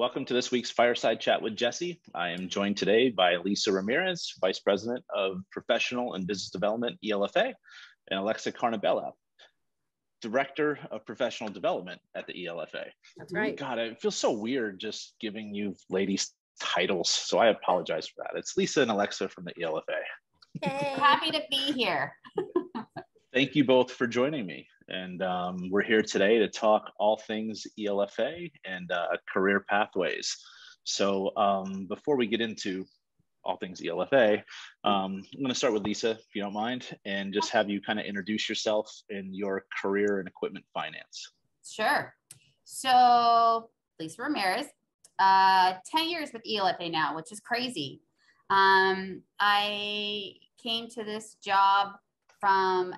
Welcome to this week's Fireside Chat with Jesse. I am joined today by Lisa Ramirez, Vice President of Professional and Business Development, ELFA, and Alexa Carnibella, Director of Professional Development at the ELFA. That's right. God, it feels so weird just giving you ladies titles, so I apologize for that. It's Lisa and Alexa from the ELFA. Hey. Happy to be here. Thank you both for joining me. And we're here today to talk all things ELFA and career pathways. So before we get into all things ELFA, I'm going to start with Lisa, if you don't mind, and just have you kind of introduce yourself and your career in equipment finance. Sure. So Lisa Ramirez, 10 years with ELFA now, which is crazy. I came to this job from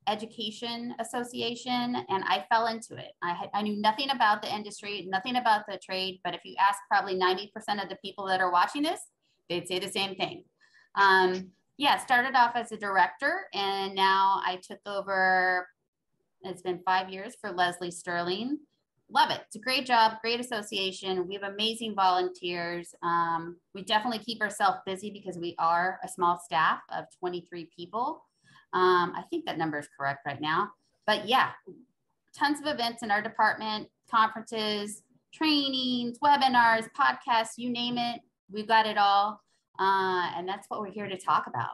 education association, and I fell into it. I knew nothing about the industry, nothing about the trade, but if you ask probably 90% of the people that are watching this, they'd say the same thing. Started off as a director, and now I took over, it's been 5 years for Leslie Sterling. Love it. It's a great job, great association. We have amazing volunteers. We definitely keep ourselves busy because we are a small staff of 23 people. I think that number is correct right now, but yeah, tons of events in our department, conferences, trainings, webinars, podcasts, you name it. We've got it all. And that's what we're here to talk about.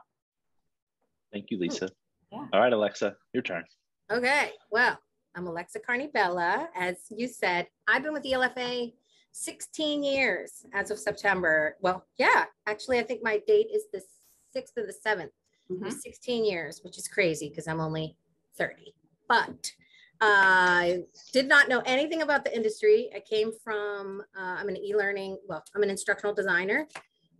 Thank you, Lisa. Yeah. All right, Alexa, your turn. Okay. Well, I'm Alexa Carnibella. As you said, I've been with ELFA 16 years as of September. Well, yeah, actually, I think my date is the 6th or the 7th. 16 years, which is crazy because I'm only 30. But I did not know anything about the industry. I came from, I'm an e-learning, well, I'm an instructional designer.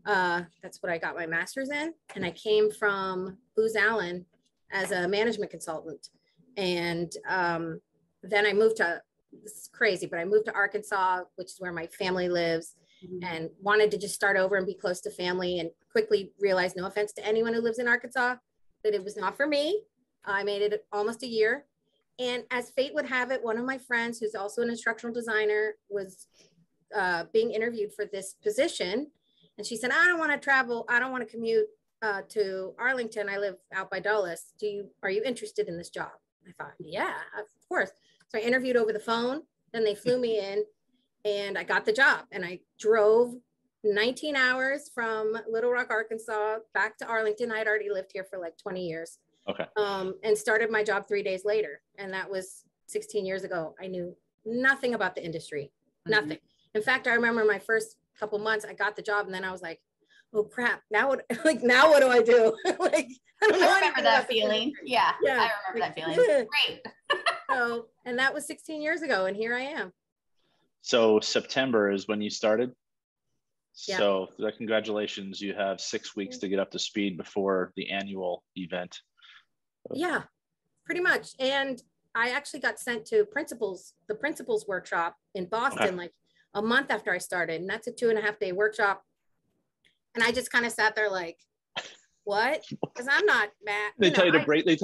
That's what I got my master's in. And I came from Booz Allen as a management consultant. And then I moved to, this is crazy, but I moved to Arkansas, which is where my family lives, and wanted to just start over and be close to family, and quickly realized, no offense to anyone who lives in Arkansas, that it was not for me. I made it almost a year. And as fate would have it, one of my friends, who's also an instructional designer, was being interviewed for this position. And she said, I don't want to travel. I don't want to commute to Arlington. I live out by Dulles. Are you interested in this job? I thought, yeah, of course. So I interviewed over the phone. Then they flew me in and I got the job. And I drove 19 hours from Little Rock, Arkansas, back to Arlington. I had already lived here for like 20 years. Okay. And started my job 3 days later. And that was 16 years ago. I knew nothing about the industry, nothing. In fact, I remember my first couple months, I got the job and then I was like, oh crap, now what do I do? Like, I don't know. I remember that feeling. Yeah, I remember that feeling. Great. So, and that was 16 years ago, and here I am. So September is when you started? Yeah. So congratulations, you have 6 weeks to get up to speed before the annual event. Yeah, pretty much. And I actually got sent to the principals workshop in Boston, like a month after I started. And that's a 2.5-day workshop. And I just kind of sat there like, what? Because I'm not mad. They tell you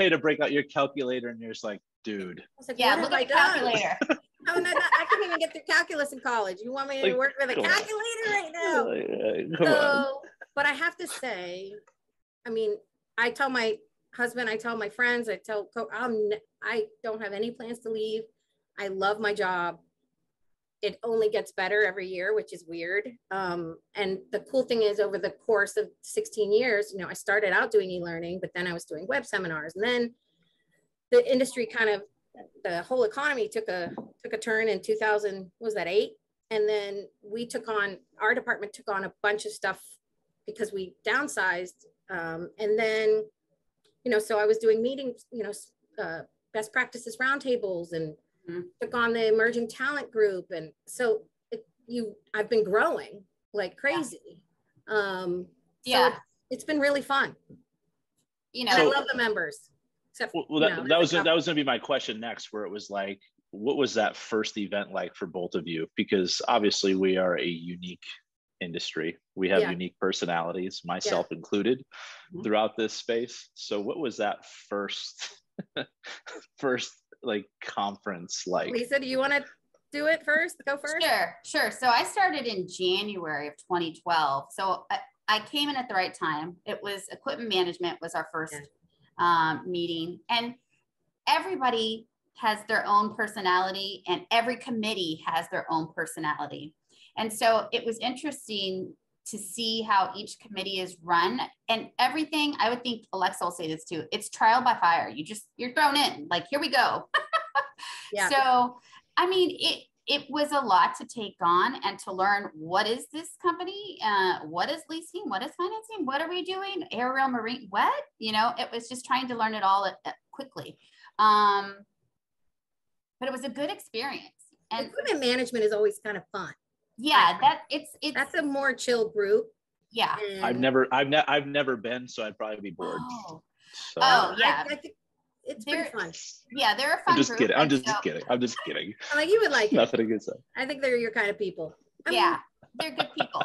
to break out your calculator, and you're just like, dude. I was like, yeah, look at calculator. I couldn't even get through calculus in college. You want me to work with a calculator right now? Come on. But I have to say, I mean, I tell my husband, I tell my friends, I don't have any plans to leave. I love my job. It only gets better every year, which is weird. And the cool thing is, over the course of 16 years, I started out doing e-learning, but then I was doing web seminars, and then the industry the whole economy took a turn in 2008. And then our department took on a bunch of stuff because we downsized. And then, so I was doing meetings, best practices roundtables, and took on the emerging talent group. And so I've been growing like crazy. So it's been really fun. And I love the members. Except, that was going to be my question next, where it was like, what was that first event like for both of you? Because obviously we are a unique industry. We have unique personalities, myself included, throughout this space. So what was that first like conference like? Lisa, do you want to do it first? Go first? Sure. So I started in January of 2012. So I came in at the right time. It was equipment management was our first meeting. And everybody has their own personality and every committee has their own personality. And so it was interesting to see how each committee is run and everything. I would think Alexa will say this too. It's trial by fire. You're thrown in, like, here we go. Yeah. So, I mean, it was a lot to take on and to learn, what is this company? What is leasing? What is financing? What are we doing? Aerial, marine, what? You know, it was just trying to learn it all quickly. But it was a good experience. And equipment management is always kind of fun. Yeah, that's a more chill group. Yeah. I've never been, so I'd probably be bored. Oh yeah. I think it's pretty fun. Yeah, they're a fun group. I'm just kidding. Like, you would like it. Nothing against that. I think they're your kind of people. Yeah, they're good people.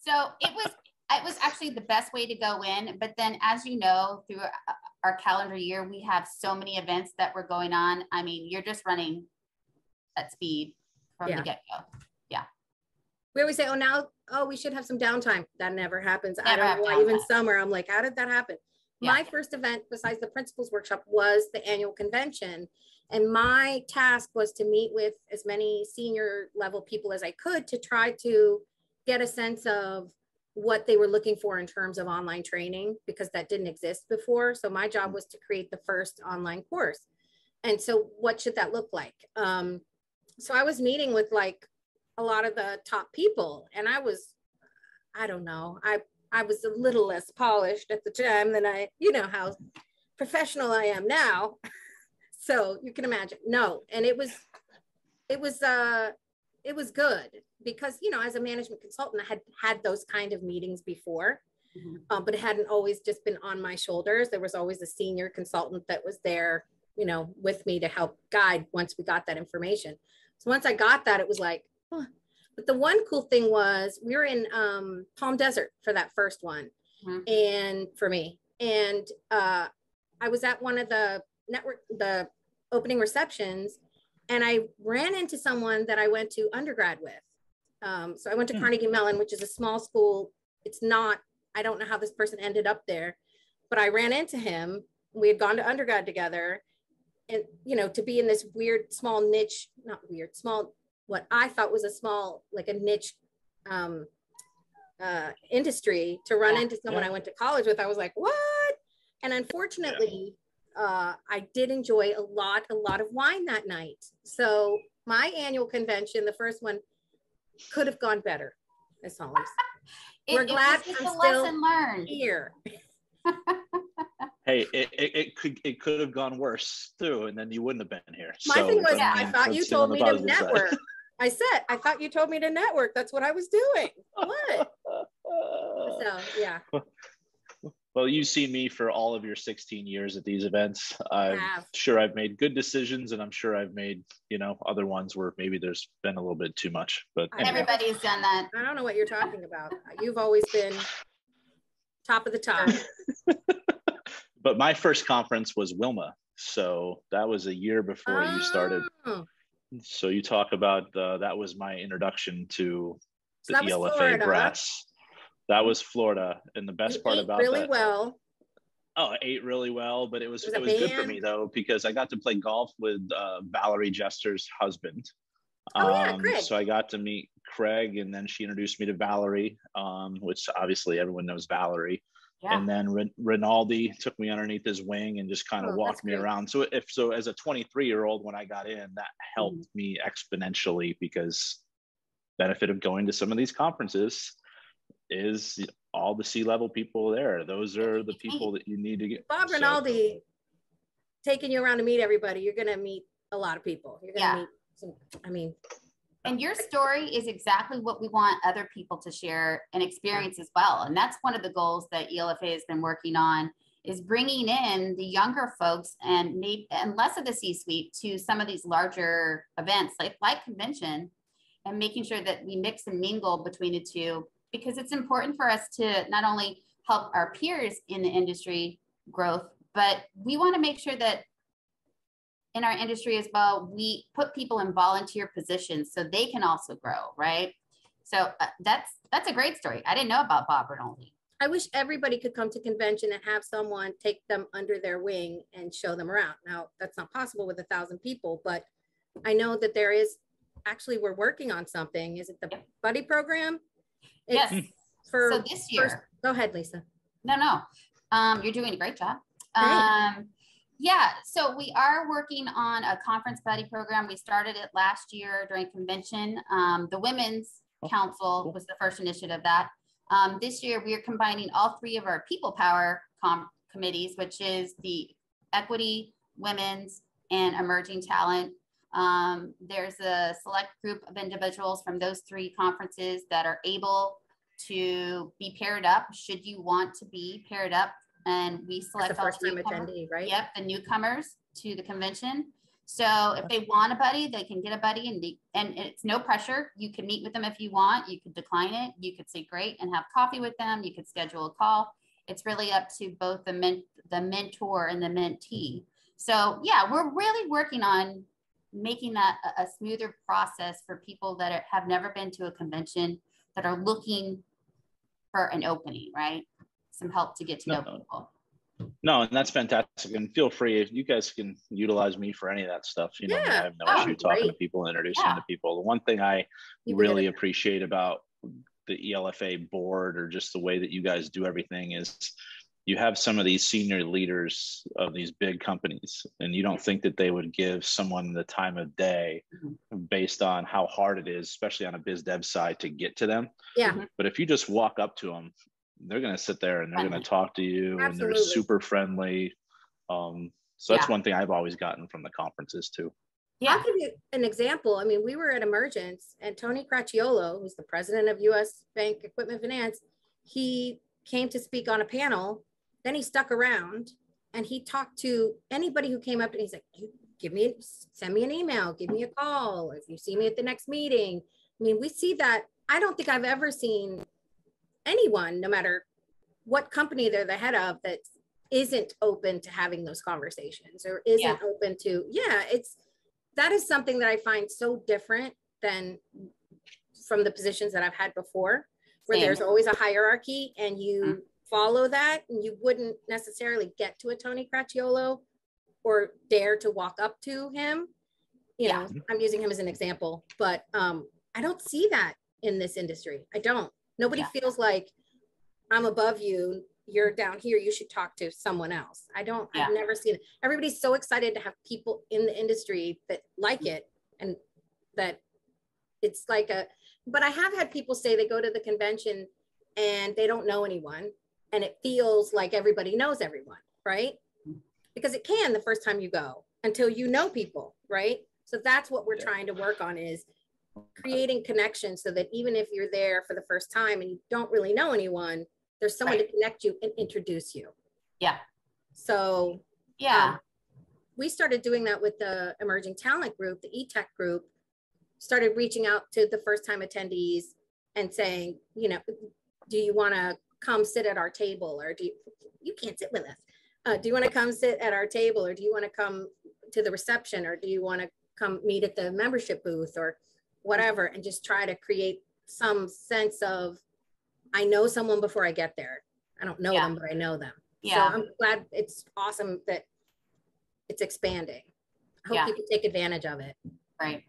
So it was actually the best way to go in. But then, as you know, through our calendar year, we have so many events that were going on. I mean, you're just running at speed from the get-go. Yeah. We always say, we should have some downtime. That never happens. I don't know why. Even summer, I'm like, how did that happen? Yeah. My first event besides the principals workshop was the annual convention. And my task was to meet with as many senior level people as I could to try to get a sense of what they were looking for in terms of online training, because that didn't exist before. So my job was to create the first online course. And so what should that look like? So I was meeting with like a lot of the top people, and I don't know, I was a little less polished at the time than you know how professional I am now. So you can imagine. No, and it was good because, you know, as a management consultant, I had those kind of meetings before, but it hadn't always just been on my shoulders. There was always a senior consultant that was there, you know, with me to help guide once we got that information. So once I got that, it was like, oh. But the one cool thing was we were in Palm Desert for that first one, and for me, and I was at one of the opening receptions, and I ran into someone that I went to undergrad with. So I went to Carnegie Mellon, which is a small school. I don't know how this person ended up there, but I ran into him. We had gone to undergrad together, and, you know, to be in this weird, small niche, what I thought was a small, like a niche industry, to run into someone I went to college with, I was like, what? And unfortunately, I did enjoy a lot of wine that night. So my annual convention, the first one, could have gone better. That's all I'm saying. We're glad I'm still here. Hey, it could have gone worse too, and then you wouldn't have been here. My thing was, I thought you told me to network. I thought you told me to network. That's what I was doing. What? So, yeah. Well, you've seen me for all of your 16 years at these events. I'm sure I've made good decisions, and I'm sure I've made, you know, other ones where maybe there's been a little bit too much. But anyway. Everybody's done that. I don't know what you're talking about. You've always been top of the top. But my first conference was Wilma, so that was a year before you started. So you talk about that was my introduction to the ELFA Florida. brass. That was Florida, and the best part about really that. Well. Oh, I ate really well, but it was good for me though, because I got to play golf with Valerie Jester's husband. Craig. So I got to meet Craig, and then she introduced me to Valerie, which obviously everyone knows Valerie. Yeah. And then Rinaldi took me underneath his wing and just kind of walked me around. So as a 23-year-old, when I got in, that helped me exponentially, because benefit of going to some of these conferences is all the C-level people there. Those are the people that you need to get. Bob Rinaldi taking you around to meet everybody. You're going to meet a lot of people. You're going to meet some, and your story is exactly what we want other people to share and experience as well. And that's one of the goals that ELFA has been working on, is bringing in the younger folks and less of the C-suite to some of these larger events like convention, and making sure that we mix and mingle between the two, because it's important for us to not only help our peers in the industry growth, but we want to make sure that in our industry as well, we put people in volunteer positions so they can also grow, right? So that's a great story. I didn't know about Bob Bernoldi. I wish everybody could come to convention and have someone take them under their wing and show them around. Now, that's not possible with 1,000 people, but I know that there is, actually, we're working on something. Is it the buddy program? Yes. So this year. Go ahead, Lisa. No. You're doing a great job. Yeah, so we are working on a conference buddy program. We started it last year during convention. The Women's Council was the first initiative of that. This year, we are combining all three of our people power committees, which is the equity, women's, and emerging talent. There's a select group of individuals from those three conferences that are able to be paired up should you want to be paired up. And we select all first-time attendee, right? Yep, the newcomers to the convention. So if they want a buddy, they can get a buddy, and it's no pressure. You can meet with them if you want. You could decline it. You could say great and have coffee with them. You could schedule a call. It's really up to both the mentor and the mentee. So yeah, we're really working on making that a smoother process for people that have never been to a convention, that are looking for an opening, right? Some help to get to know people. No, and that's fantastic. And feel free, if you guys can utilize me for any of that stuff. You know, I have no issue talking to people, introducing to people. The one thing I really appreciate about the ELFA board, or just the way that you guys do everything, is you have some of these senior leaders of these big companies, and you don't think that they would give someone the time of day based on how hard it is, especially on a biz dev side, to get to them. Yeah. But if you just walk up to them, they're going to sit there and they're going to talk to you. Absolutely. And they're super friendly. So that's one thing I've always gotten from the conferences too. Yeah. I'll give you an example. I mean, we were at Emergence, and Tony Cracchiolo, who's the president of US Bank Equipment Finance, he came to speak on a panel. Then he stuck around and he talked to anybody who came up to him. He's like, send me an email, give me a call if you see me at the next meeting. I mean, we see that. I don't think I've ever seen anyone, no matter what company they're the head of, that isn't open to having those conversations, or isn't open to, that is something that I find so different than from the positions that I've had before, where there's always a hierarchy and you follow that, and you wouldn't necessarily get to a Tony Cracchiolo or dare to walk up to him. You know, I'm using him as an example, but I don't see that in this industry. I don't. Nobody feels like, I'm above you, you're down here, you should talk to someone else. I've never seen it. Everybody's so excited to have people in the industry that like it, and that it's like but I have had people say they go to the convention and they don't know anyone, and it feels like everybody knows everyone, right? Because it can the first time you go, until you know people, right? So that's what we're trying to work on, is creating connections, so that even if you're there for the first time and you don't really know anyone, there's someone to connect you and introduce you. Yeah. So we started doing that with the emerging talent group, the E-Tech group, started reaching out to the first time attendees and saying, you know, do you want to come sit at our table, or you can't sit with us. Do you want to come sit at our table, or do you want to come to the reception, or do you want to come meet at the membership booth, or whatever, and just try to create some sense of, I know someone before I get there. I don't know them, but I know them. So I'm glad, it's awesome that it's expanding. I hope people take advantage of it. Right.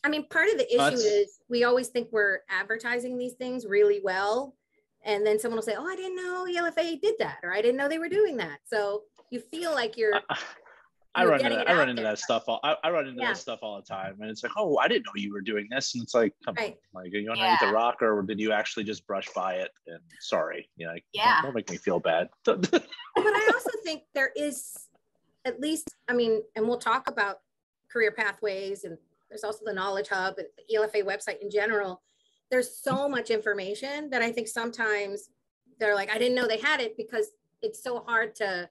I mean, part of the issue is we always think we're advertising these things really well. And then someone will say, oh, I didn't know ELFA did that, or I didn't know they were doing that. So you feel like I run into that stuff all the time, and it's like, oh, I didn't know you were doing this, and it's like, come on, like, you want to eat the rock, or did you actually just brush by it? And sorry, you know, don't make me feel bad. But I also think there is, at least, I mean, and we'll talk about career pathways, and there's also the Knowledge Hub and the ELFA website in general. There's so much information that I think sometimes they're like, I didn't know they had it, because it's so hard to,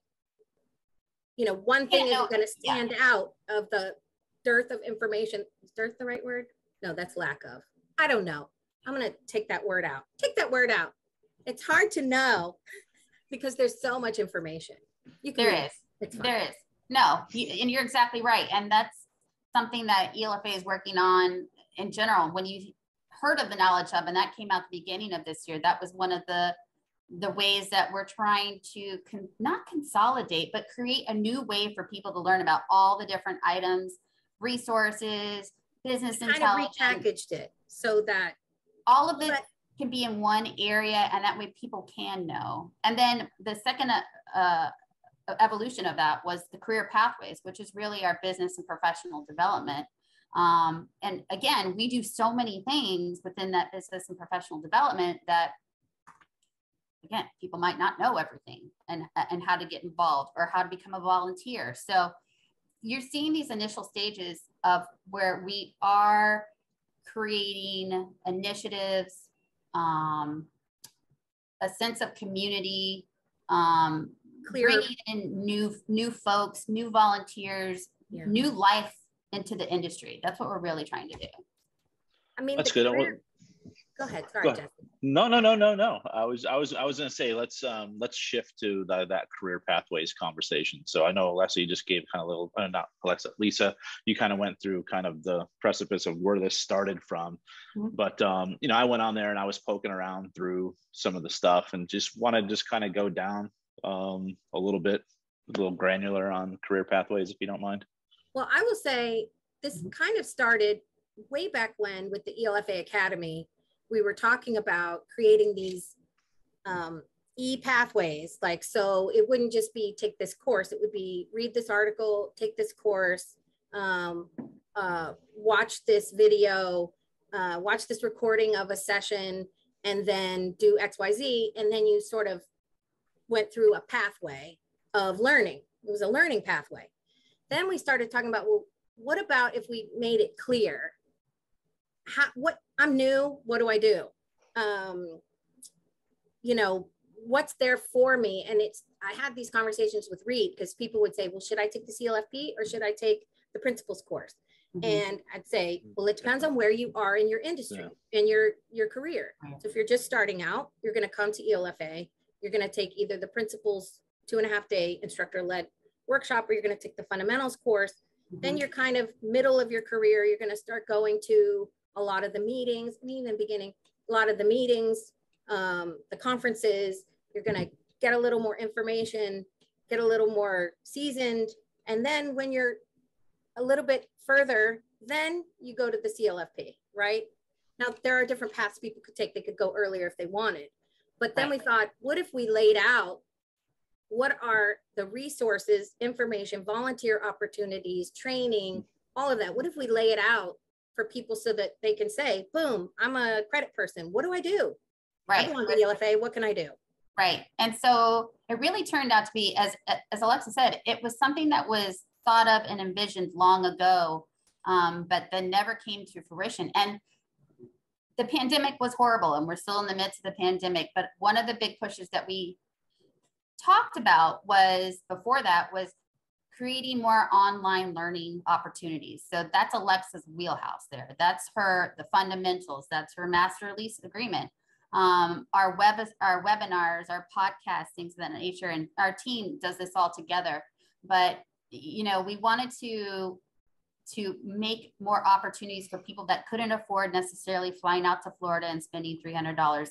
you know, one thing isn't going to stand out of the dearth of information. Is dearth the right word? No, that's lack of. I don't know. I'm going to take that word out. Take that word out. It's hard to know because there's so much information. There is. No, and you're exactly right. And that's something that ELFA is working on in general. When you heard of the Knowledge Hub, and that came out the beginning of this year, that was one of the ways that we're trying to not consolidate, but create a new way for people to learn about all the different items, resources, business intelligence. Kind of repackaged it so that all of it can be in one area, and that way people can know. And then the second evolution of that was the career pathways, which is really our business and professional development. And again, we do so many things within that business and professional development that, again, people might not know everything and how to get involved or how to become a volunteer. So you're seeing these initial stages of where we are creating initiatives, a sense of community, bringing in new folks, new volunteers, new life into the industry. That's what we're really trying to do. I mean, that's good. Go ahead. Sorry, Jesse. No. I was going to say, let's shift to that career pathways conversation. So I know, Alexa, you just gave kind of a little, not Alexa, Lisa, you kind of went through kind of the precipice of where this started from. Mm-hmm. But, I went on there and I was poking around through some of the stuff and just want to kind of go down a little granular on career pathways, if you don't mind. Well, I will say this kind of started way back when with the ELFA Academy. We were talking about creating these e-pathways, like, so it wouldn't just be take this course, it would be read this article, take this course, watch this video, watch this recording of a session, and then do XYZ. And then you sort of went through a pathway of learning. It was a learning pathway. Then we started talking about, well, what about if we made it clear? What I'm new, what do I do? What's there for me? And I had these conversations with Reed because people would say, well, should I take the CLFP or should I take the principles course? Mm-hmm. And I'd say, well, it depends on where you are in your industry, in your career. So if you're just starting out, you're going to come to ELFA. You're going to take either the principles 2.5-day instructor-led workshop, or you're going to take the fundamentals course. Mm-hmm. Then you're kind of middle of your career. You're going to start going to a lot of the meetings, even beginning, a lot of the meetings, the conferences. You're going to get a little more information, get a little more seasoned. And then when you're a little bit further, then you go to the CLFP, right? Now, there are different paths people could take. They could go earlier if they wanted. But then we thought, what if we laid out what are the resources, information, volunteer opportunities, training, all of that? What if we lay it out for people so that they can say, boom, I'm a credit person. What do I do? Right. I belong to ELFA. What can I do? Right. And so it really turned out to be, as Alexa said, it was something that was thought of and envisioned long ago, but then never came to fruition. And the pandemic was horrible, and we're still in the midst of the pandemic. But one of the big pushes that we talked about before that was creating more online learning opportunities. So that's Alexa's wheelhouse there. That's the fundamentals. That's her master lease agreement. Our webinars, our podcasts, things of that nature, and our team does this all together. But we wanted to make more opportunities for people that couldn't afford necessarily flying out to Florida and spending $300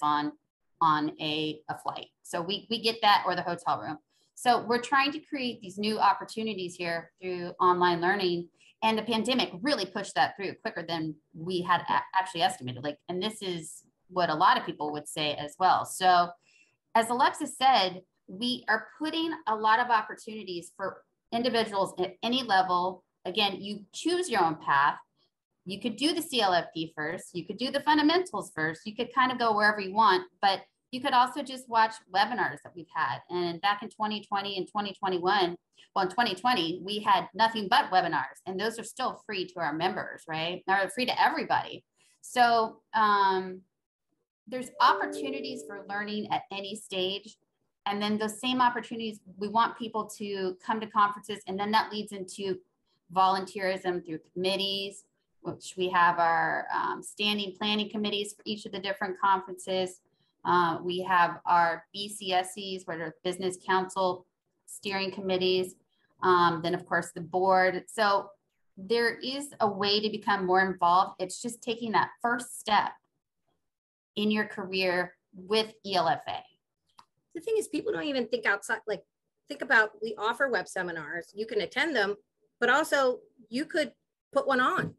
on a flight. So we get that, or the hotel room. So we're trying to create these new opportunities here through online learning, and the pandemic really pushed that through quicker than we had actually estimated. And this is what a lot of people would say as well. So as Alexa said, we are putting a lot of opportunities for individuals at any level. Again, you choose your own path. You could do the CLFP first. You could do the fundamentals first. You could kind of go wherever you want, but you could also just watch webinars that we've had. And back in 2020 and 2021, well, in 2020, we had nothing but webinars, and those are still free to our members, right? They're free to everybody. So there's opportunities for learning at any stage. And then those same opportunities, we want people to come to conferences, and then that leads into volunteerism through committees, which we have our standing planning committees for each of the different conferences. We have our BCSCs, where are business council steering committees. Then of course the board. So there is a way to become more involved. It's just taking that first step in your career with ELFA. The thing is, people don't even think outside, like think about, we offer web seminars, you can attend them, but also you could put one on.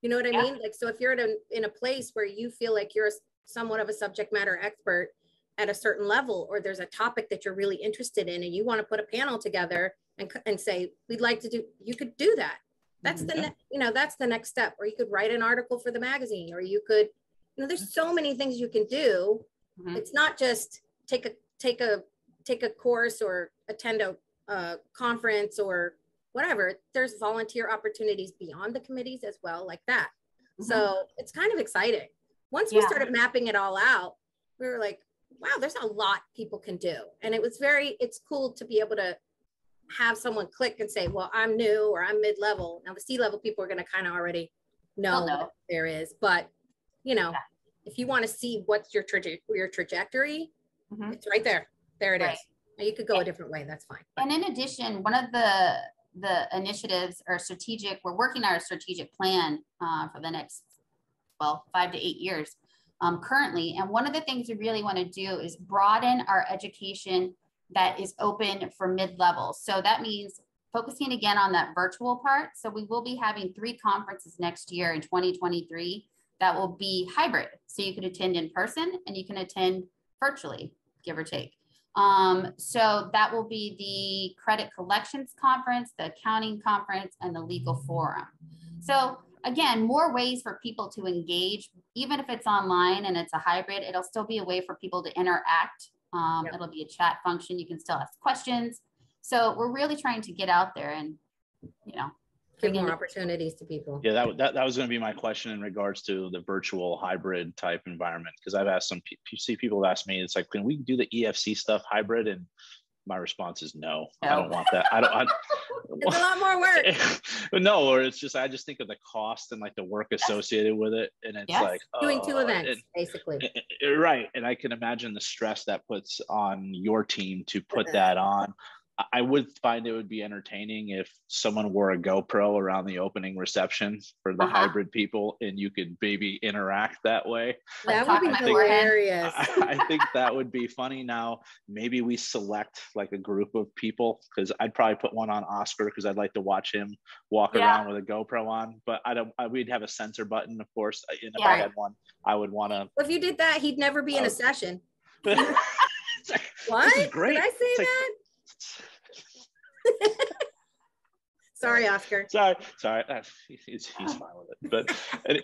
You know what I mean? Like, so if you're in a place where you feel like you're somewhat of a subject matter expert at a certain level, or there's a topic that you're really interested in and you want to put a panel together and say, we'd like to do, you could do that. That's that's the next step. Or you could write an article for the magazine, or you could, there's so many things you can do. It's not just take a course or attend a conference or whatever. There's volunteer opportunities beyond the committees as well, like that. So it's kind of exciting. Once we started mapping it all out, we were like, wow, there's a lot people can do. And it's cool to be able to have someone click and say, well, I'm new or I'm mid-level. Now the C-level people are going to kind of already know what there is, but if you want to see what's your trajectory, it's right there. There it is. Now you could go a different way. That's fine. And in addition, one of the initiatives or we're working on a strategic plan for the next, 5 to 8 years currently. And one of the things we really want to do is broaden our education that is open for mid-level. So that means focusing again on that virtual part. So we will be having 3 conferences next year in 2023 that will be hybrid. So you can attend in person and you can attend virtually, give or take. So that will be the credit collections conference, the accounting conference, and the legal forum. So again, more ways for people to engage, even if it's online and it's a hybrid, it'll still be a way for people to interact. It'll be a chat function. You can still ask questions. So we're really trying to get out there and, give more opportunities to people. Yeah, that was going to be my question in regards to the virtual hybrid type environment, because I've asked people have asked me, it's like, can we do the EFC stuff hybrid? And my response is no. I don't want that. It's a lot more work. No, or it's just, I just think of the cost and like the work associated with it. And it's like doing 2 events, basically. Right. And I can imagine the stress that puts on your team to put that on. I would find it would be entertaining if someone wore a GoPro around the opening reception for the hybrid people and you could maybe interact that way. That would be hilarious. I think that would be funny. Now, maybe we select like a group of people, because I'd probably put one on Oscar because I'd like to watch him walk around with a GoPro on, but we'd have a censor button, of course. If I had one, I would want to. Well, if you did that, he'd never be in a session. What? Great. Did I say that? Sorry, Oscar. Sorry. He's fine with it. But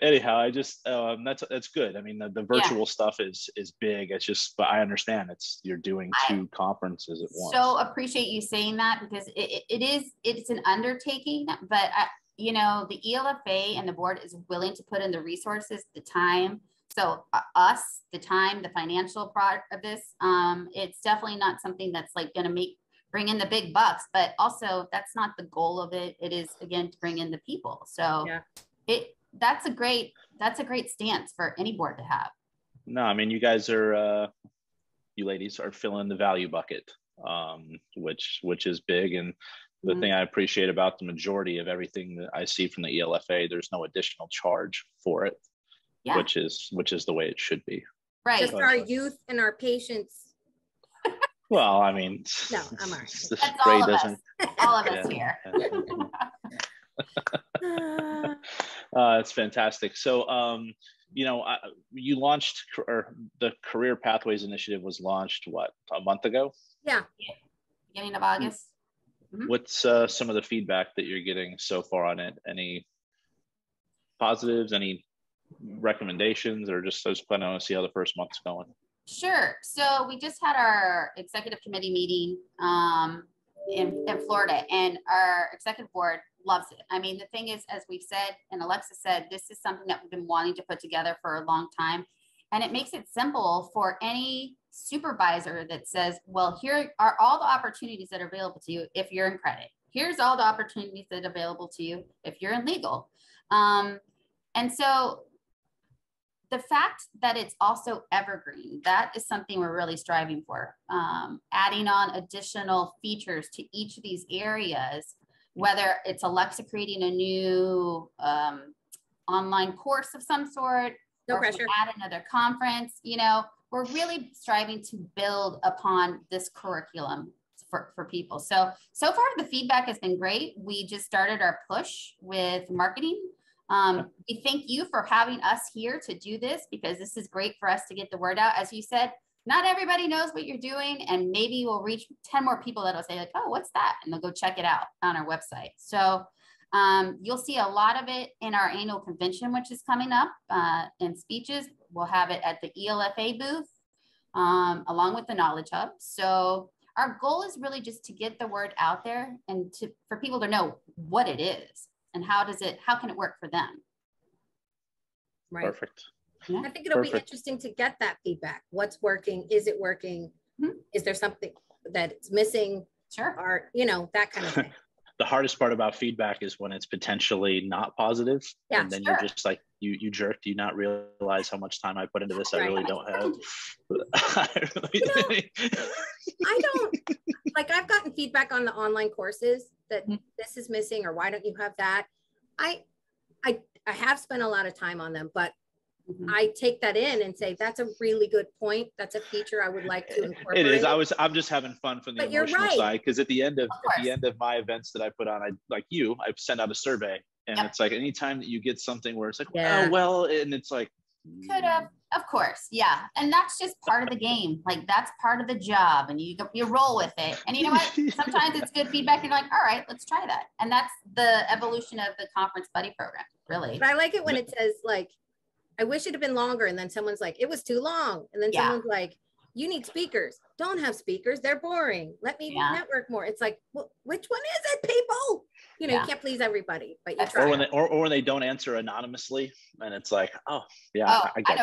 anyhow, I just that's good. I mean, the virtual stuff is big. It's just, but I understand you're doing 2 conferences at once. So appreciate you saying that, because it's an undertaking, but the ELFA and the board is willing to put in the resources, the time. So the time, the financial part of this, it's definitely not something that's like going to bring in the big bucks, but also that's not the goal of it. It is, again, to bring in the people. So that's a great stance for any board to have. No, I mean, you guys are, you ladies are filling the value bucket, which is big. And the thing I appreciate about the majority of everything that I see from the ELFA, there's no additional charge for it, which is the way it should be. Right. Just our youth and our patients. Well, I mean, no, I'm all right. The spray doesn't. All of us here. It's fantastic. So, you launched, or the Career Pathways Initiative was launched, a month ago? Yeah. Beginning of August. What's some of the feedback that you're getting so far on it? Any positives, any recommendations, or just I just plan to see how the first month's going? Sure. So we just had our executive committee meeting in Florida, and our executive board loves it. I mean, the thing is, as we've said, and Alexa said, this is something that we've been wanting to put together for a long time. And it makes it simple for any supervisor that says, well, here are all the opportunities that are available to you if you're in credit. Here's all the opportunities that are available to you if you're in legal. And so the fact that it's also evergreen, that is something we're really striving for. Adding on additional features to each of these areas, whether it's Alexa creating a new online course of some sort, no or pressure. Add another conference, you know, we're really striving to build upon this curriculum for people. So far the feedback has been great. We just started our push with marketing. We thank you for having us here to do this, because this is great for us to get the word out. As you said, not everybody knows what you're doing, and maybe we'll reach 10 more people that'll say like, oh, what's that? And they'll go check it out on our website. So you'll see a lot of it in our annual convention, which is coming up, in speeches. We'll have it at the ELFA booth, along with the Knowledge Hub. So our goal is really just to get the word out there and for people to know what it is and how can it work for them. Right. Perfect. Yeah. I think it'll be interesting to get that feedback. What's working? Is it working? Mm-hmm. Is there something that it's missing? Sure. Or, you know, that kind of thing. The hardest part about feedback is when it's potentially not positive. Yeah, and then you're just like, you jerk, do you not realize how much time I put into this? I really don't have. I don't, like, I've gotten feedback on the online courses that this is missing, or why don't you have that? I have spent a lot of time on them, but I take that in and say, that's a really good point. That's a feature I would like to incorporate. It is. I'm just having fun from the emotional side, because at the end of my events that I put on, I send out a survey, and it's like, anytime that you get something where it's like, oh, well, and it's like, could have, of course. Yeah. And that's just part of the game. Like, that's part of the job, and you roll with it. And you know what? Sometimes it's good feedback. You're like, all right, let's try that. And that's the evolution of the Conference Buddy program, really. But I like it when it says, like, I wish it had been longer. And then someone's like, it was too long. And then someone's like, you need speakers. Don't have speakers. They're boring. Let me network more. It's like, well, which one is it, people? You know, you can't please everybody, but you try. Or when they don't answer anonymously, and it's like, oh, yeah, I get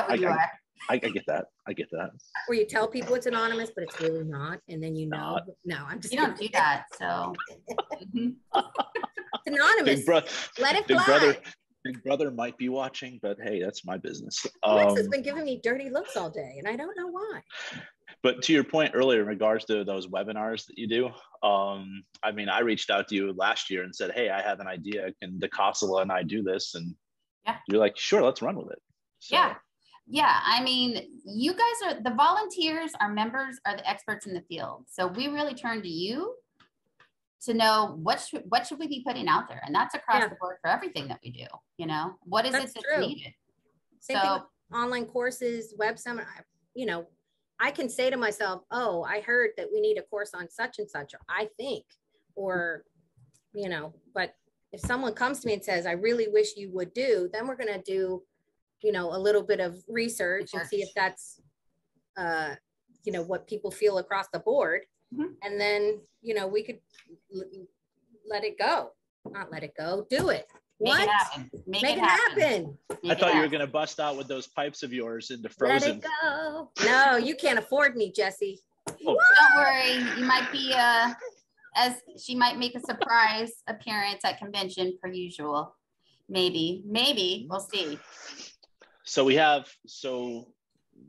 that. I get that. Or you tell people it's anonymous, but it's really not. And then no, I'm just. You don't do that. So. It's anonymous. Let it fly. Big brother might be watching, but hey, that's my business. Alexa's been giving me dirty looks all day, and I don't know why. But to your point earlier in regards to those webinars that you do, I mean, I reached out to you last year and said, hey, I have an idea. Can DeCossola and I do this? And you're like, sure, let's run with it. So. Yeah. I mean, you guys are the volunteers, our members are the experts in the field. So we really turn to you to know what should we be putting out there, and that's across the board for everything that we do. You know, what is it that's needed? Same thing with online courses, web seminar. You know, I can say to myself, oh, I heard that we need a course on such and such, or I think, or, you know, but if someone comes to me and says, I really wish you would do, then we're going to do, you know, a little bit of research and see if that's, you know, what people feel across the board. And then, you know, we could let it go, not let it go, do it. Make it happen. Make it happen. I thought you were going to bust out with those pipes of yours into Frozen. Let it go. No, you can't afford me, Jesse. Don't worry. You might be, as she might make a surprise appearance at convention per usual. Maybe, we'll see. So we have,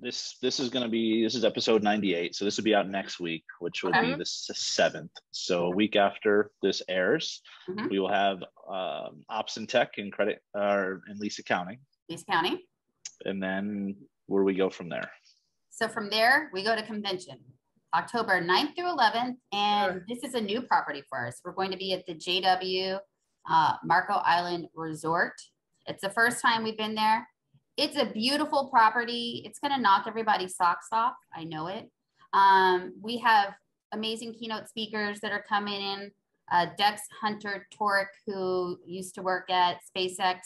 this is episode 98. So this will be out next week, which will be the 7th. So a week after this airs, we will have ops and tech and credit and lease accounting. And then where do we go from there? So from there, we go to convention, October 9th through 11th. And this is a new property for us. We're going to be at the JW Marco Island Resort. It's the first time we've been there. It's a beautiful property. It's going to knock everybody's socks off. I know it. We have amazing keynote speakers that are coming in. Dex Hunter Torek, who used to work at SpaceX.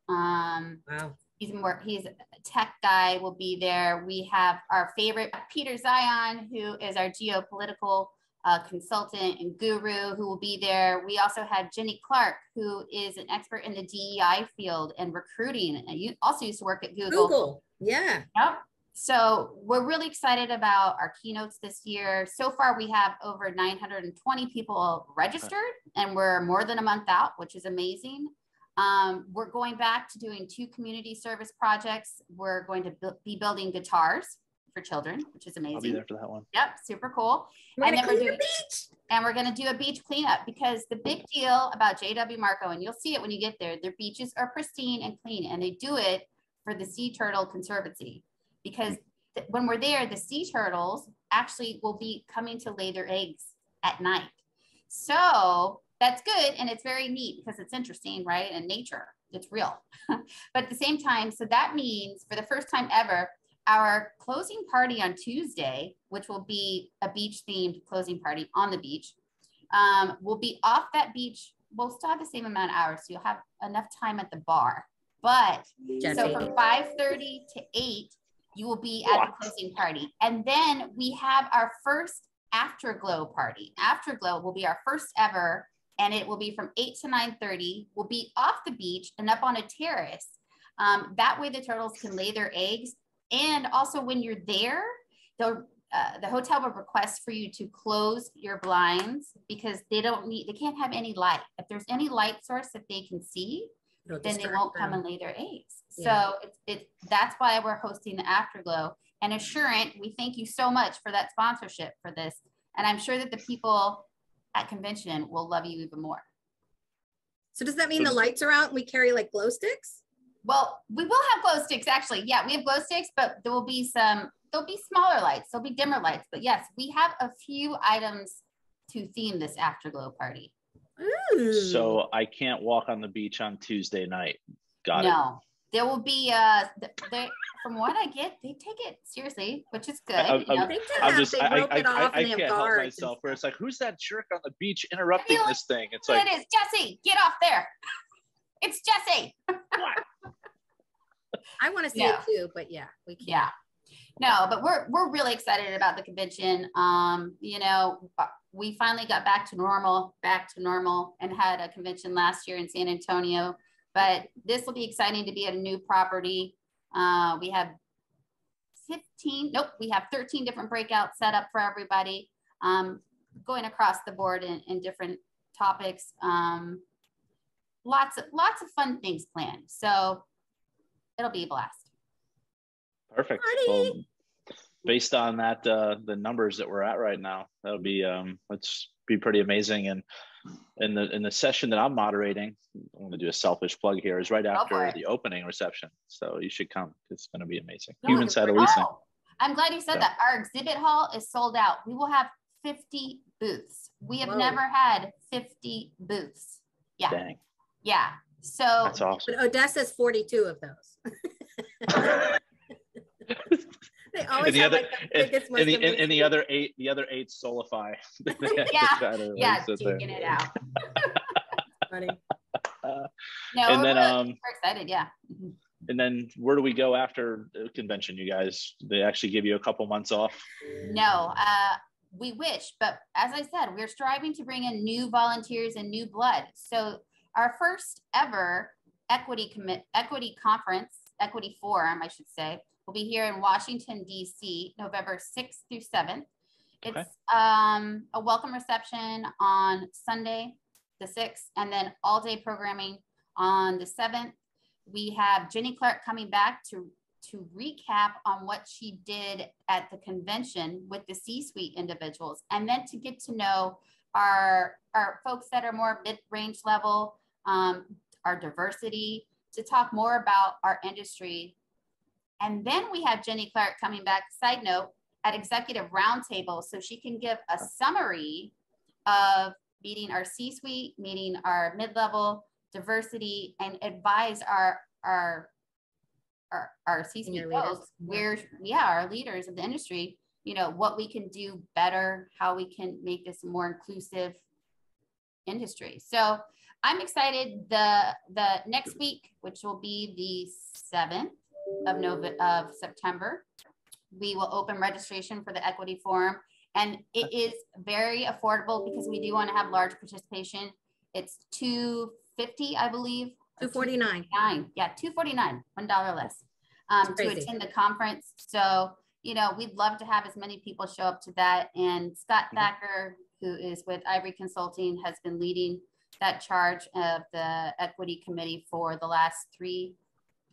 Wow. He's a tech guy, will be there. We have our favorite Peter Zion, who is our geopolitical consultant and guru, who will be there. We also have Jenny Clark, who is an expert in the DEI field and recruiting, and you also used to work at Google. Yeah. Yep. So we're really excited about our keynotes this year. So far, we have over 920 people registered, and we're more than a month out, which is amazing. We're going back to doing 2 community service projects. We're going to be building guitars for children, which is amazing. I'll be there for that one. Yep, super cool. And then we're doing and we're going to do a beach cleanup, because the big deal about JW Marco, and you'll see it when you get there, their beaches are pristine and clean, and they do it for the Sea Turtle Conservancy, because when we're there, the sea turtles actually will be coming to lay their eggs at night. So that's good, and it's very neat because it's interesting, right? And nature, it's real. But at the same time, so that means for the first time ever, our closing party on Tuesday, which will be a beach themed closing party on the beach, will be off that beach. We'll still have the same amount of hours, so you'll have enough time at the bar. But so from 5:30 to 8, you will be at the closing party. And then we have our first Afterglow party. Afterglow will be our first ever, and it will be from 8 to 9:30. We'll be off the beach and up on a terrace. That way the turtles can lay their eggs. And also when you're there, the hotel will request for you to close your blinds, because they can't have any light. If there's any light source that they can see, then they won't come and lay their eggs. Yeah. So that's why we're hosting the Afterglow. And Assurant, we thank you so much for that sponsorship for this. And I'm sure that the people at convention will love you even more. So does that mean the lights are out and we carry like glow sticks? Well, we will have glow sticks, actually. Yeah, we have glow sticks, but there'll be smaller lights. There'll be dimmer lights. But yes, we have a few items to theme this Afterglow party. Ooh. So I can't walk on the beach on Tuesday night. Got it. No, there will be, from what I get, they take it seriously, which is good. I can't help myself where it's like, who's that jerk on the beach interrupting this thing? It's like, it is Jesse, get off there. It's Jesse. What? I want to see it too, but yeah, we can't. Yeah. No, but we're really excited about the convention. You know, we finally got back to normal and had a convention last year in San Antonio, but this will be exciting to be at a new property. We have 13 different breakouts set up for everybody, going across the board in different topics. Lots of fun things planned. So it'll be a blast. Perfect. Well, based on that, the numbers that we're at right now, that'll be pretty amazing. And in the session that I'm moderating, I'm going to do a selfish plug here, is right after the opening reception. So you should come. It's going to be amazing. Human side of leasing. I'm glad you said that. Our exhibit hall is sold out. We will have 50 booths. We have never had 50 booths. Yeah. Dang. Yeah. So that's awesome. But Odessa's 42 of those. They always have the other eight Solify. Taking it out. Funny. And then we're excited, yeah. And then where do we go after the convention, you guys? They actually give you a couple months off? No, we wish, but as I said, we're striving to bring in new volunteers and new blood. So our first ever equity forum, I should say, will be here in Washington, D.C., November 6th through 7th. It's a welcome reception on Sunday, the 6th, and then all-day programming on the 7th. We have Jenny Clark coming back to recap on what she did at the convention with the C-suite individuals, and then to get to know our folks that are more mid-range level, our diversity, to talk more about our industry. And then we have Jenny Clark coming back, side note, at Executive Roundtable, so she can give a summary of meeting our C-suite, meeting our mid-level diversity, and advise our C-suite folks, our leaders of the industry, you know, what we can do better, how we can make this a more inclusive industry. So I'm excited. The next week, which will be the 7th of September, we will open registration for the Equity Forum, and it is very affordable because we do want to have large participation. It's $250, I believe. $249. Yeah, $249, $1 less to attend the conference. So, you know, we'd love to have as many people show up to that. And Scott Thacker, who is with Ivory Consulting, has been leading that charge of the equity committee for the last three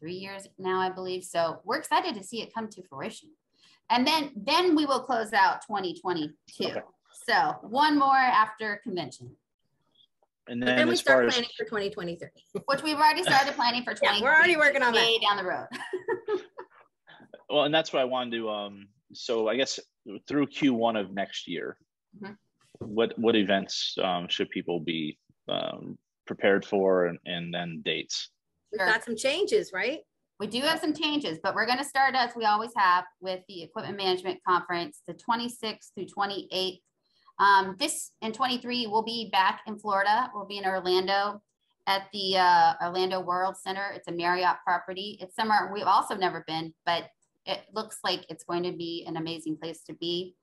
years now, I believe. So we're excited to see it come to fruition. And then we will close out 2022. Okay. So one more after convention. And then we start planning for 2023. Which we've already started planning for 2023. Yeah, we're already working on way that. down the road. Well, and that's what I wanted to, so I guess through Q1 of next year, what events should people be prepared for, and then dates? We've got some changes, right? We do have some changes, but we're going to start, as we always have, with the Equipment Management Conference, the 26th through 28th. This in 23, we'll be back in Florida. We'll be in Orlando at the Orlando World Center. It's a Marriott property. It's somewhere we've also never been, but it looks like it's going to be an amazing place to be.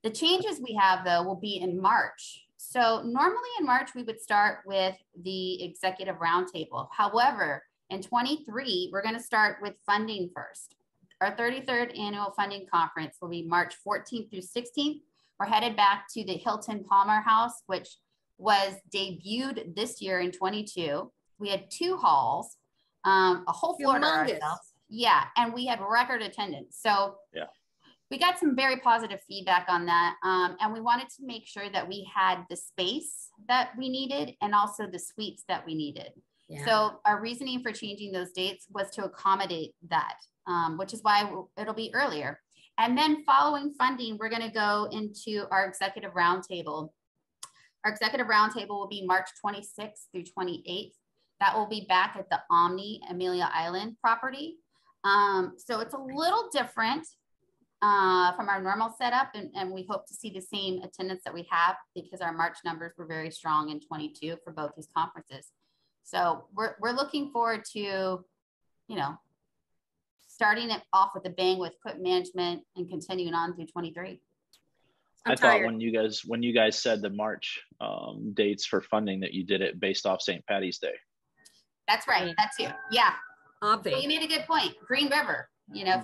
The changes we have, though, will be in March. So normally in March, we would start with the Executive Roundtable. However, in 23, we're going to start with funding first. Our 33rd Annual Funding Conference will be March 14th through 16th. We're headed back to the Hilton Palmer House, which was debuted this year in 22. We had 2 halls, a whole floor to ourselves. Yeah, and we had record attendance. So yeah, we got some very positive feedback on that. And we wanted to make sure that we had the space that we needed and also the suites that we needed. Yeah. So our reasoning for changing those dates was to accommodate that, which is why it'll be earlier. And then following funding, we're going to go into our Executive Roundtable. Our Executive Roundtable will be March 26th through 28th. That will be back at the Omni Amelia Island property. So it's a little different from our normal setup, and we hope to see the same attendance that we have because our March numbers were very strong in 22 for both these conferences. So we're looking forward to, you know, starting it off with a bang with equipment management and continuing on through 23. I thought when you guys said the March dates for funding that you did it based off St. Patty's Day. That's right. That's you. Yeah. Well, you made a good point. Green River, you know.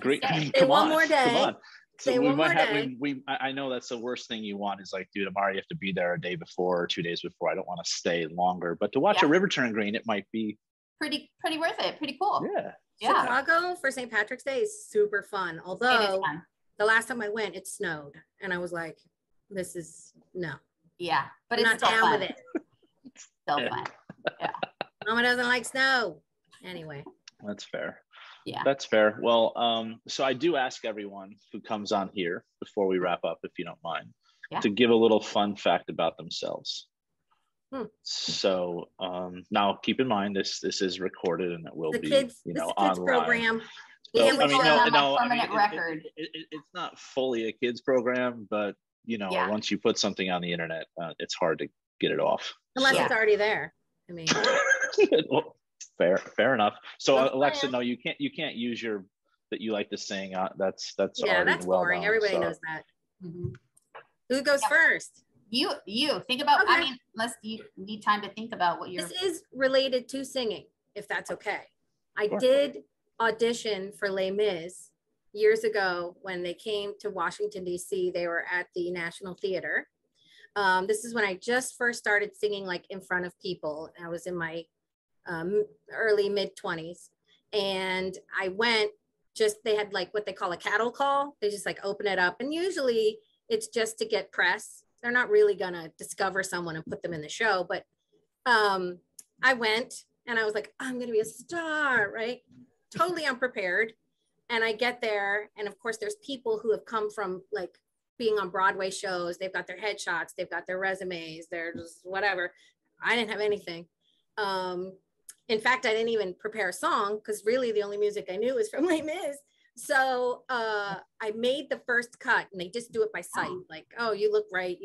One more day. So we might have, I know that's the worst thing you want is like, dude, tomorrow you have to be there a day before or 2 days before. I don't want to stay longer, but to watch a river turn green, it might be pretty worth it. Pretty cool. Yeah. Chicago for St. Patrick's Day is super fun. Although the last time I went, it snowed and I was like, this is no. Yeah. But I'm it's not down fun. with it. It's still fun. Yeah. Mama doesn't like snow. Anyway. That's fair. Yeah. That's fair. Well, so I do ask everyone who comes on here before we wrap up, if you don't mind, to give a little fun fact about themselves. So now keep in mind, this is recorded and it will be, kids online. Program. So, permanent record. It's not fully a kids program, but once you put something on the internet, it's hard to get it off. Unless it's already there. I mean, well, fair enough. So Alexa, no, you can't use your that you like to sing. That's that's boring. Everybody knows that. Mm-hmm. Who goes first? You think about. Okay. I mean, unless you need time to think about what you're. This is related to singing, if that's okay. I did audition for Les Mis years ago when they came to Washington, D.C. They were at the National Theater. This is when I just first started singing like in front of people. I was in my early mid-20s, and I went. They had like what they call a cattle call. They just like open it up, and usually it's just to get press. They're not really gonna discover someone and put them in the show, but I went and I was like, I'm gonna be a star, right? Totally unprepared. And I get there, and of course there's people who have come from like being on Broadway shows. They've got their headshots, they've got their resumes, they're just whatever. I didn't have anything. In fact, I didn't even prepare a song because really the only music I knew was from Les Mis. So I made the first cut, and they just do it by sight. Like, oh, you look right.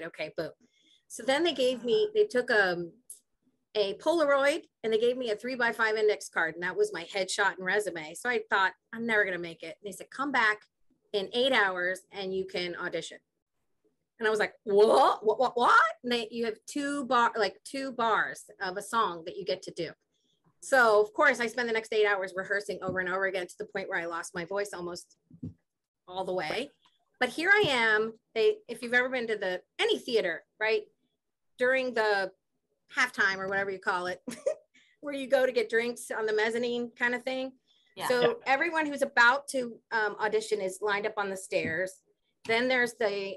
Okay, boom. So then they took a Polaroid, and they gave me a 3x5 index card, and that was my headshot and resume. So I thought, I'm never going to make it. And they said, come back in 8 hours and you can audition. And I was like, what? And you have two bars of a song that you get to do. So of course I spent the next 8 hours rehearsing over and over again to the point where I lost my voice almost all the way. But here I am. If you've ever been to any theater, right? During the halftime or whatever you call it, where you go to get drinks on the mezzanine kind of thing. Yeah. So everyone who's about to audition is lined up on the stairs. Then there's the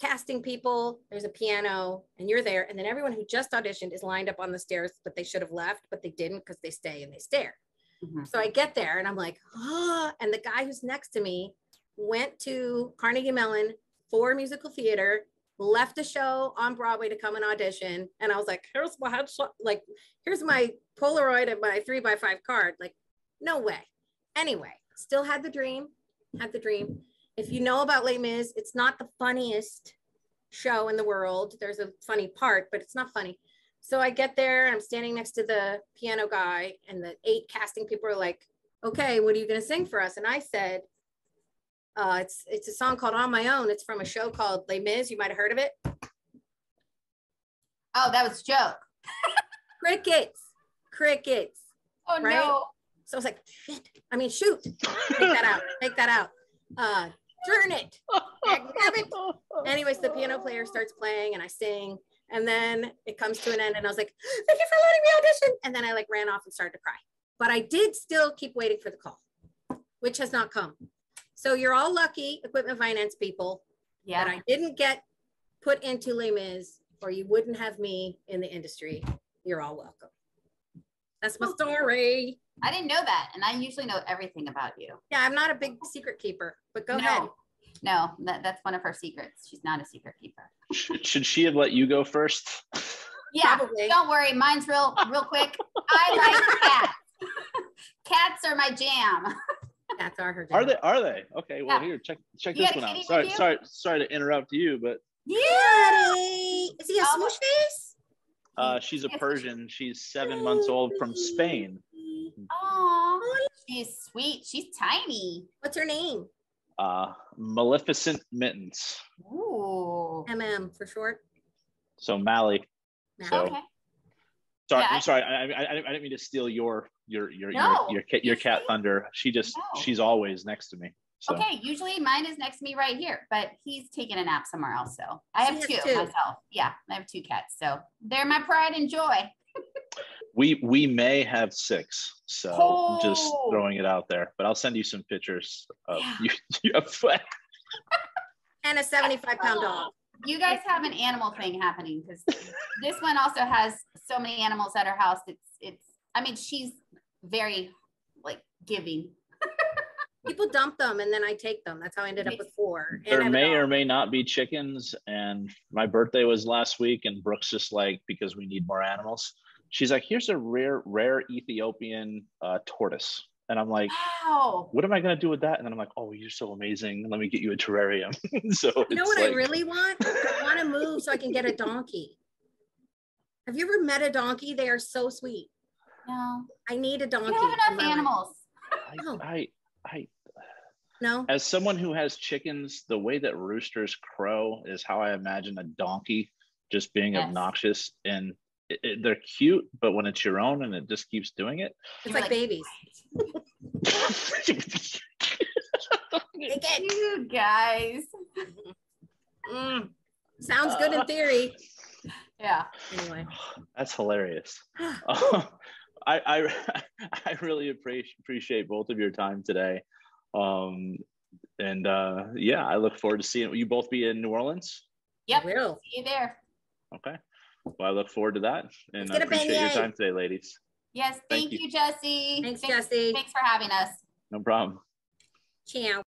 casting people, there's a piano, and you're there. And then everyone who just auditioned is lined up on the stairs, but they should have left, but they didn't because they stay and they stare. Mm-hmm. So I get there and I'm like, oh, and the guy who's next to me went to Carnegie Mellon for musical theater, left a show on Broadway to come and audition. And I was like, here's my headshot, like, here's my Polaroid and my 3x5 card. Like, no way. Anyway, still had the dream. If you know about Les Mis, it's not the funniest show in the world. There's a funny part, but it's not funny. So I get there and I'm standing next to the piano guy and the 8 casting people are like, okay, what are you going to sing for us? And I said, it's a song called On My Own. It's from a show called Les Mis. You might've heard of it. Oh, that was a joke. Crickets. Oh, right? No. So I was like, shit. I mean, shoot. Take that out. Turn it. Anyways, the piano player starts playing and I sing. And then it comes to an end and I was like, thank you for letting me audition. And then I like ran off and started to cry. But I did still keep waiting for the call, which has not come. So you're all lucky, equipment finance people, that I didn't get put into Les Mis or you wouldn't have me in the industry. You're all welcome. That's my story. I didn't know that. And I usually know everything about you. Yeah, I'm not a big secret keeper, but go ahead. No, that's one of her secrets. She's not a secret keeper. Should she have let you go first? Yeah, probably. Don't worry. Mine's real quick. I like cats. Cats are my jam. Cats are her jam. Are they? Okay, well, here, check this one out. Sorry to interrupt you, but. Yeah. Is he a smoosh face? She's a Persian. She's 7 months old from Spain. Oh, she's sweet. She's tiny. What's her name? Maleficent Mittens. Ooh. MM for short. So Mally. So, okay. Sorry, I'm sorry. I didn't mean to steal your cat thunder. She's always next to me. So. Okay, usually mine is next to me right here, but he's taking a nap somewhere else. So I have two myself. Yeah, I have 2 cats. So they're my pride and joy. We may have 6, so just throwing it out there. But I'll send you some pictures of you. And a 75-pound dog. You guys have an animal thing happening because this one also has so many animals at her house. I mean, she's very like giving. People dump them and then I take them. That's how I ended up with 4. There may or may not be chickens. And my birthday was last week, and Brooke's just like, because we need more animals. She's like, here's a rare Ethiopian tortoise. And I'm like, wow, what am I going to do with that? And then I'm like, oh, you're so amazing. Let me get you a terrarium. So you know what I really want? I want to move so I can get a donkey. Have you ever met a donkey? They are so sweet. No. I need a donkey. You have enough animals. No. As someone who has chickens, the way that roosters crow is how I imagine a donkey just being obnoxious. And they're cute, but when it's your own and it just keeps doing it, it's like babies. You guys. Sounds good in theory. Yeah. Anyway, that's hilarious. I really appreciate both of your time today. Yeah, I look forward to seeing you both be in New Orleans. Yep. Will. See you there. Okay. Well, I look forward to that, and I appreciate your time today, ladies. Yes, thank you, Jesse. Thanks, Jesse. Thanks for having us. No problem. Ciao.